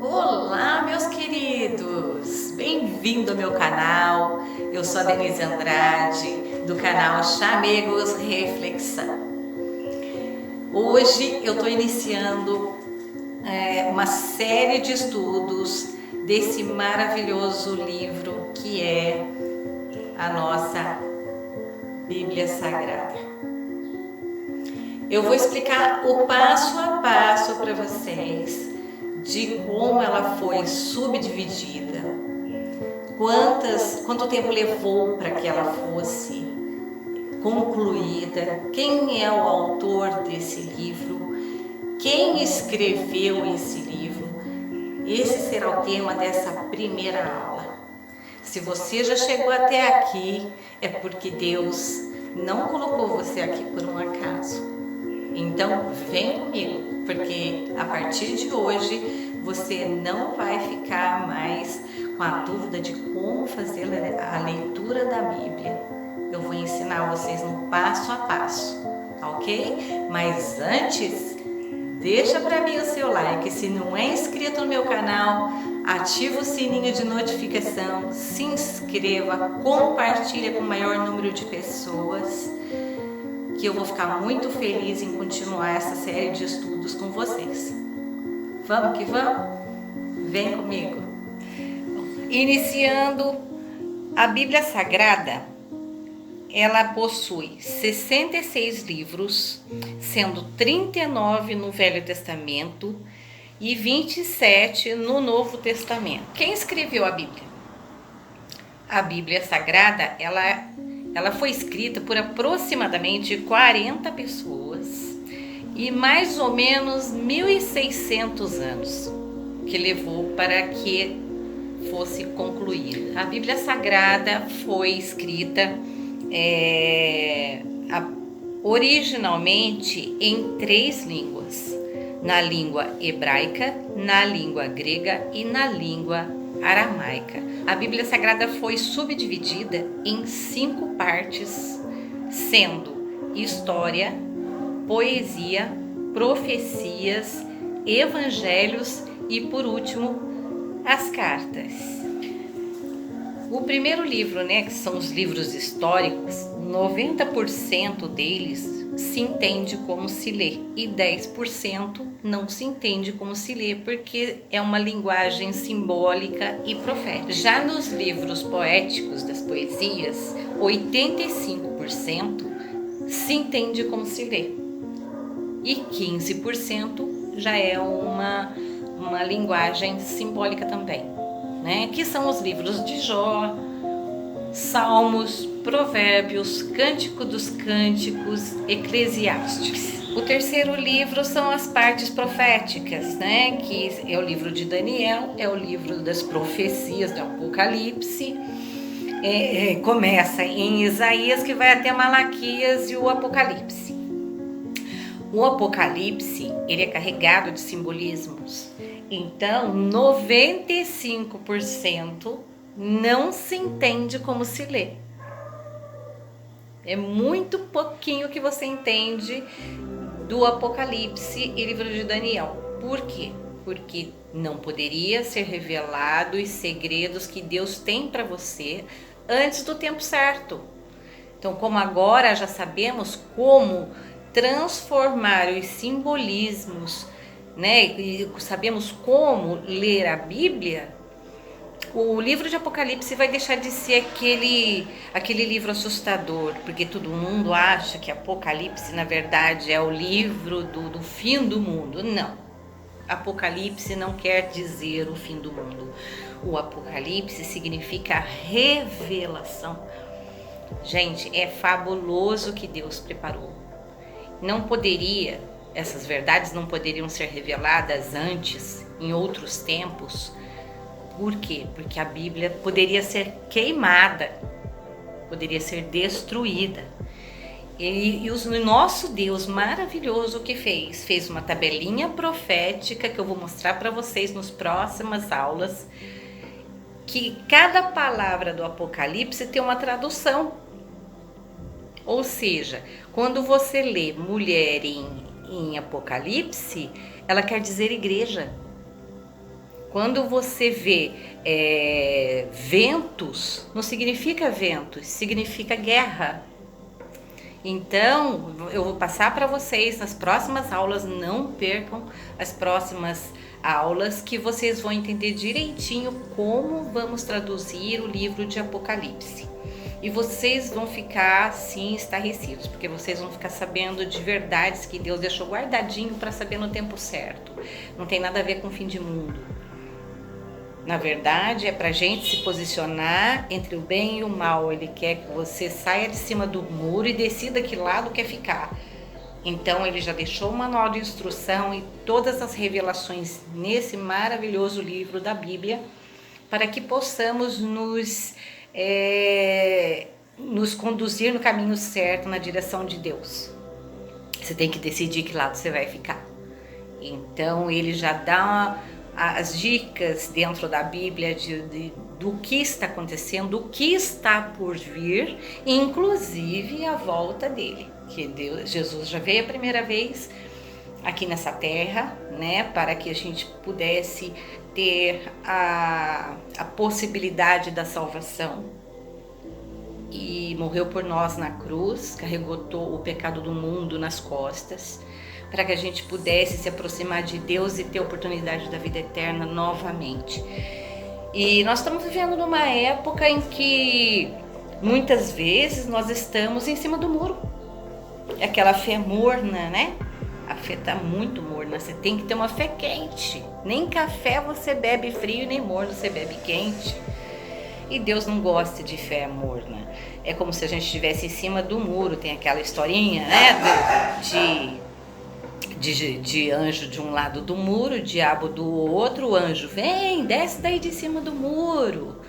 Olá, meus queridos! Bem-vindo ao meu canal. Eu sou a Denise Andrade, do canal Chamegos Reflexão. Hoje eu estou iniciando uma série de estudos desse maravilhoso livro que é a nossa Bíblia Sagrada. Eu vou explicar o passo a passo para vocês de como ela foi subdividida, quanto tempo levou para que ela fosse concluída, quem é o autor desse livro, quem escreveu esse livro. Esse será o tema dessa primeira aula. Se você já chegou até aqui, é porque Deus não colocou você aqui por um acaso. Então, vem comigo, porque a partir de hoje você não vai ficar mais com a dúvida de como fazer a leitura da Bíblia. Eu vou ensinar vocês no passo a passo, ok? Mas antes, deixa para mim o seu like. Se não é inscrito no meu canal, ativa o sininho de notificação, se inscreva, compartilha com o maior número de pessoas, que eu vou ficar muito feliz em continuar essa série de estudos com vocês. Vamos que vamos? Vem comigo! Iniciando, a Bíblia Sagrada, ela possui 66 livros, sendo 39 no Velho Testamento e 27 no Novo Testamento. Quem escreveu a Bíblia? A Bíblia Sagrada, ela foi escrita por aproximadamente 40 pessoas e mais ou menos 1.600 anos que levou para que fosse concluída. A Bíblia Sagrada foi escrita originalmente em 3 línguas: na língua hebraica, na língua grega e na língua aramaica. A Bíblia Sagrada foi subdividida em 5 partes, sendo história, poesia, profecias, evangelhos e, por último, as cartas. O primeiro livro, que são os livros históricos, 90% deles se entende como se lê e 10% não se entende como se lê, porque é uma linguagem simbólica e profética. Já nos livros poéticos das poesias, 85% se entende como se lê e 15% já é uma linguagem simbólica também, que são os livros de Jó, Salmos, Provérbios, Cântico dos Cânticos, Eclesiastes. O terceiro livro são as partes proféticas, que é o livro de Daniel, é o livro das profecias do Apocalipse. Começa em Isaías, que vai até Malaquias, e o Apocalipse. O Apocalipse, ele é carregado de simbolismos. Então, 95% não se entende como se lê. É muito pouquinho que você entende do Apocalipse e livro de Daniel. Por quê? Porque não poderia ser revelado os segredos que Deus tem para você antes do tempo certo. Então, como agora já sabemos como transformar os simbolismos, e sabemos como ler a Bíblia, o livro de Apocalipse vai deixar de ser aquele livro assustador, porque todo mundo acha que Apocalipse, na verdade, é o livro do fim do mundo. Não, Apocalipse não quer dizer o fim do mundo. O Apocalipse significa revelação. Gente, é fabuloso o que Deus preparou. Essas verdades não poderiam ser reveladas antes, em outros tempos. Por quê? Porque a Bíblia poderia ser queimada, poderia ser destruída. E o nosso Deus maravilhoso, o que fez? Fez uma tabelinha profética que eu vou mostrar para vocês nas próximas aulas, que cada palavra do Apocalipse tem uma tradução. Ou seja, quando você lê mulher em em Apocalipse, ela quer dizer igreja. Quando você vê ventos, não significa ventos, significa guerra. Então, eu vou passar para vocês nas próximas aulas, não percam as próximas aulas, que vocês vão entender direitinho como vamos traduzir o livro de Apocalipse. E vocês vão ficar, sim, estarrecidos, porque vocês vão ficar sabendo de verdades que Deus deixou guardadinho para saber no tempo certo. Não tem nada a ver com o fim de mundo. Na verdade, é para a gente se posicionar entre o bem e o mal. Ele quer que você saia de cima do muro e decida que lado quer ficar. Então, ele já deixou o manual de instrução e todas as revelações nesse maravilhoso livro da Bíblia, para que possamos nos conduzir no caminho certo, na direção de Deus. Você tem que decidir que lado você vai ficar. Então, ele já dá as dicas dentro da Bíblia do que está acontecendo, do que está por vir, inclusive a volta dele. Que Jesus já veio a primeira vez aqui nessa terra, né, para que a gente pudesse ter a possibilidade da salvação. E morreu por nós na cruz, carregou o pecado do mundo nas costas, para que a gente pudesse se aproximar de Deus e ter a oportunidade da vida eterna novamente. E nós estamos vivendo numa época em que muitas vezes nós estamos em cima do muro. É aquela fé morna, né? A fé está muito morna, você tem que ter uma fé quente. Nem café você bebe frio, nem morno você bebe quente. E Deus não gosta de fé morna. É como se a gente estivesse em cima do muro, tem aquela historinha, né, de anjo de um lado do muro, diabo do outro. O anjo vem, desce daí de cima do muro,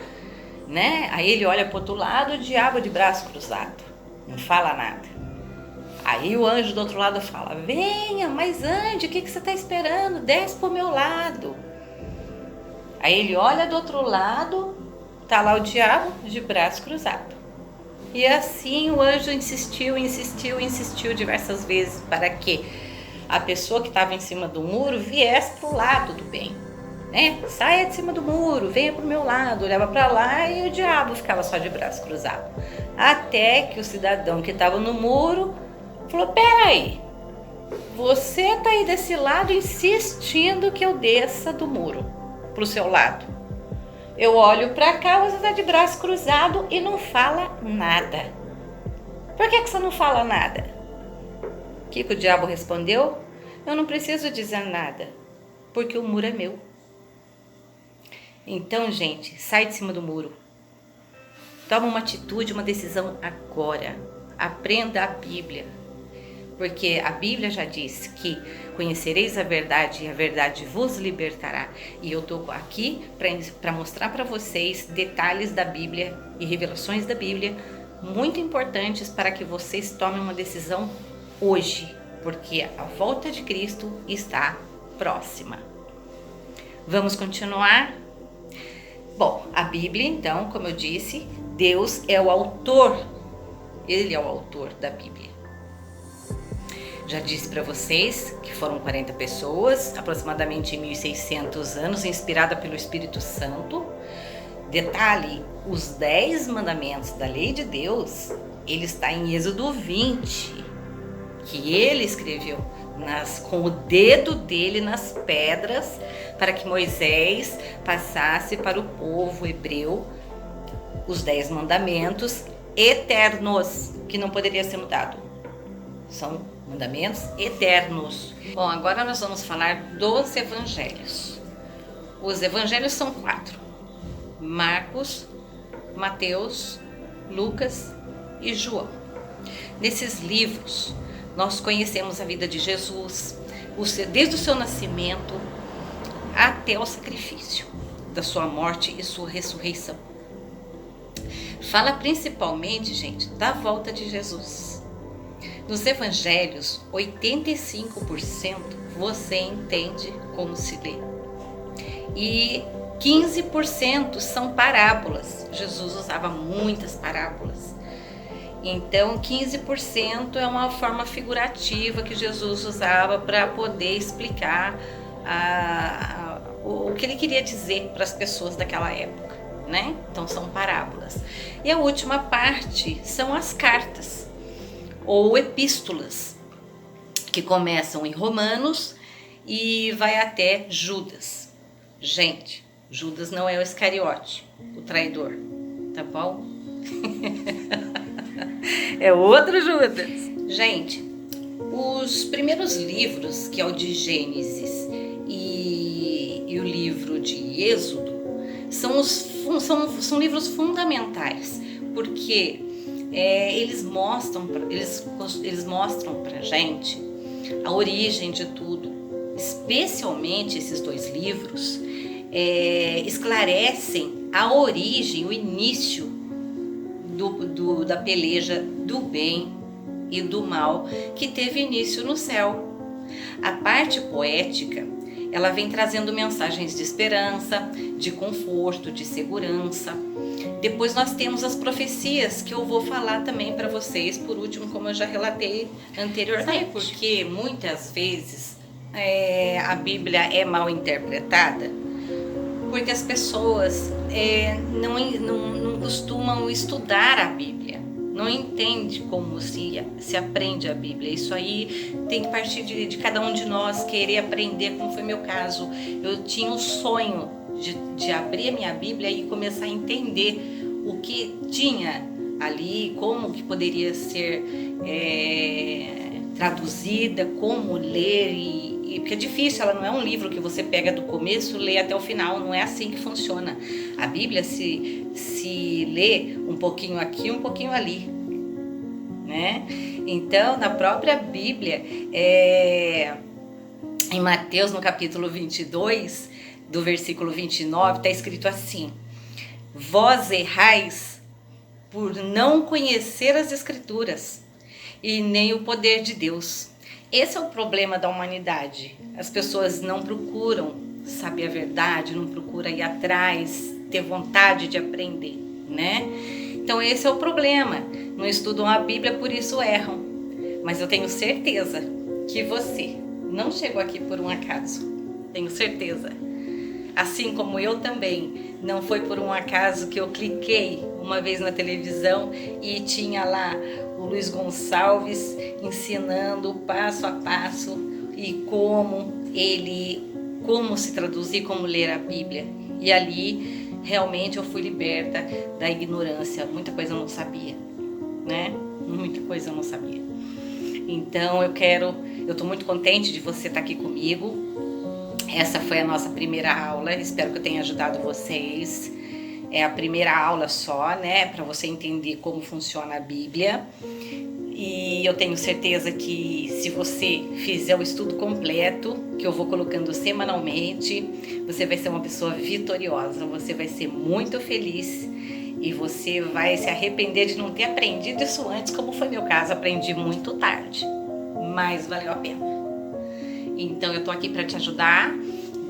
né? Aí ele olha para o outro lado, o diabo de braço cruzado, não fala nada. Aí o anjo do outro lado fala: venha, mas ande, o que você está esperando? Desce para o meu lado. Aí ele olha do outro lado, tá lá o diabo de braço cruzado. E assim o anjo insistiu diversas vezes para que a pessoa que estava em cima do muro viesse para o lado do bem, né? Saia de cima do muro, venha para o meu lado. Olhava para lá e o diabo ficava só de braço cruzado. Até que o cidadão que estava no muro falou: peraí, você está aí desse lado insistindo que eu desça do muro para o seu lado. Eu olho para cá, você está de braço cruzado e não fala nada. Por que você não fala nada? O que o diabo respondeu? Eu não preciso dizer nada, porque o muro é meu. Então, gente, sai de cima do muro. Toma uma atitude, uma decisão agora. Aprenda a Bíblia. Porque a Bíblia já diz que conhecereis a verdade e a verdade vos libertará. E eu estou aqui para mostrar para vocês detalhes da Bíblia e revelações da Bíblia muito importantes para que vocês tomem uma decisão hoje, porque a volta de Cristo está próxima. Vamos continuar? Bom, a Bíblia, então, como eu disse, Deus é o autor, Ele é o autor da Bíblia. Já disse para vocês que foram 40 pessoas, aproximadamente 1.600 anos, inspirada pelo Espírito Santo. Detalhe, os 10 mandamentos da lei de Deus, ele está em Êxodo 20, que ele escreveu com o dedo dele nas pedras, para que Moisés passasse para o povo hebreu os 10 mandamentos eternos, que não poderia ser mudado. São mandamentos eternos. Bom, agora nós vamos falar dos evangelhos. Os evangelhos são 4: Marcos, Mateus, Lucas e João. Nesses livros, nós conhecemos a vida de Jesus, desde o seu nascimento até o sacrifício, da sua morte e sua ressurreição. Fala principalmente, gente, da volta de Jesus. Nos evangelhos, 85% você entende como se lê. E 15% são parábolas. Jesus usava muitas parábolas. Então, 15% é uma forma figurativa que Jesus usava para poder explicar o que ele queria dizer para as pessoas daquela época, né? Então, são parábolas. E a última parte são as cartas, ou epístolas, que começam em Romanos e vai até Judas. Gente, Judas não é o Iscariote, o traidor, tá bom? É outro Judas. Gente, os primeiros livros, que é o de Gênesis e o livro de Êxodo, são livros fundamentais, porque eles mostram pra gente a origem de tudo. Especialmente esses 2 livros esclarecem a origem, o início da peleja do bem e do mal que teve início no céu. A parte poética, ela vem trazendo mensagens de esperança, de conforto, de segurança. Depois nós temos as profecias, que eu vou falar também para vocês, por último, como eu já relatei anteriormente. Porque muitas vezes a Bíblia é mal interpretada, porque as pessoas não costumam estudar a Bíblia, não entende como se aprende a Bíblia. Isso aí tem que partir de cada um de nós querer aprender, como foi meu caso. Eu tinha um sonho de abrir a minha Bíblia e começar a entender o que tinha ali, como que poderia ser traduzida, como ler, porque é difícil, ela não é um livro que você pega do começo e lê até o final, não é assim que funciona. A Bíblia se lê um pouquinho aqui, um pouquinho ali, né? Então, na própria Bíblia, em Mateus, no capítulo 22, do versículo 29, está escrito assim: vós errais por não conhecer as Escrituras e nem o poder de Deus. Esse é o problema da humanidade. As pessoas não procuram saber a verdade, não procuram ir atrás, ter vontade de aprender, né? Então esse é o problema. Não estudam a Bíblia, por isso erram. Mas eu tenho certeza que você não chegou aqui por um acaso. Tenho certeza. Assim como eu também. Não foi por um acaso que eu cliquei uma vez na televisão e tinha lá o Luiz Gonçalves ensinando passo a passo e como se traduzir, como ler a Bíblia. E ali realmente eu fui liberta da ignorância. Muita coisa eu não sabia, né? Muita coisa eu não sabia. Então eu tô muito contente de você estar aqui comigo. Essa foi a nossa primeira aula, espero que eu tenha ajudado vocês. É a primeira aula só, né, para você entender como funciona a Bíblia. E eu tenho certeza que se você fizer o estudo completo, que eu vou colocando semanalmente, você vai ser uma pessoa vitoriosa, você vai ser muito feliz e você vai se arrepender de não ter aprendido isso antes, como foi meu caso, aprendi muito tarde, mas valeu a pena. Então eu tô aqui para te ajudar.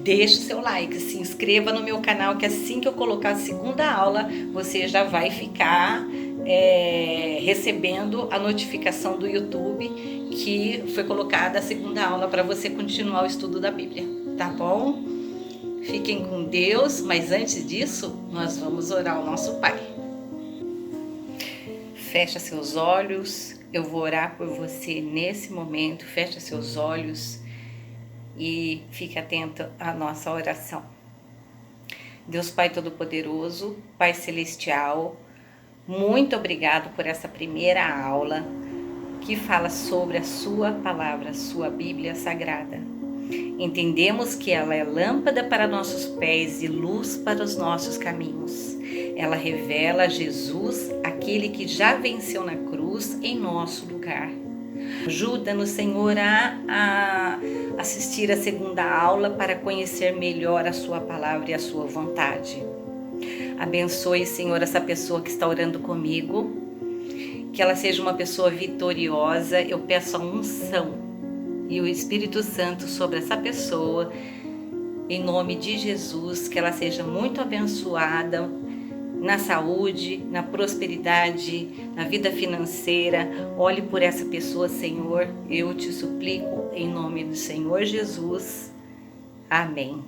Deixe o seu like, se inscreva no meu canal, que assim que eu colocar a segunda aula, você já vai ficar recebendo a notificação do YouTube que foi colocada a segunda aula para você continuar o estudo da Bíblia, tá bom? Fiquem com Deus, mas antes disso, nós vamos orar ao nosso Pai. Fecha seus olhos, eu vou orar por você nesse momento, fecha seus olhos e fique atento à nossa oração. Deus Pai Todo-Poderoso, Pai Celestial, muito obrigado por essa primeira aula que fala sobre a sua palavra, a sua Bíblia Sagrada. Entendemos que ela é lâmpada para nossos pés e luz para os nossos caminhos. Ela revela Jesus, aquele que já venceu na cruz em nosso lugar. Ajuda-nos, Senhor, a assistir a segunda aula para conhecer melhor a sua palavra e a sua vontade. Abençoe, Senhor, essa pessoa que está orando comigo, que ela seja uma pessoa vitoriosa. Eu peço a unção e o Espírito Santo sobre essa pessoa, em nome de Jesus, que ela seja muito abençoada na saúde, na prosperidade, na vida financeira. Olhe por essa pessoa, Senhor, eu te suplico em nome do Senhor Jesus. Amém.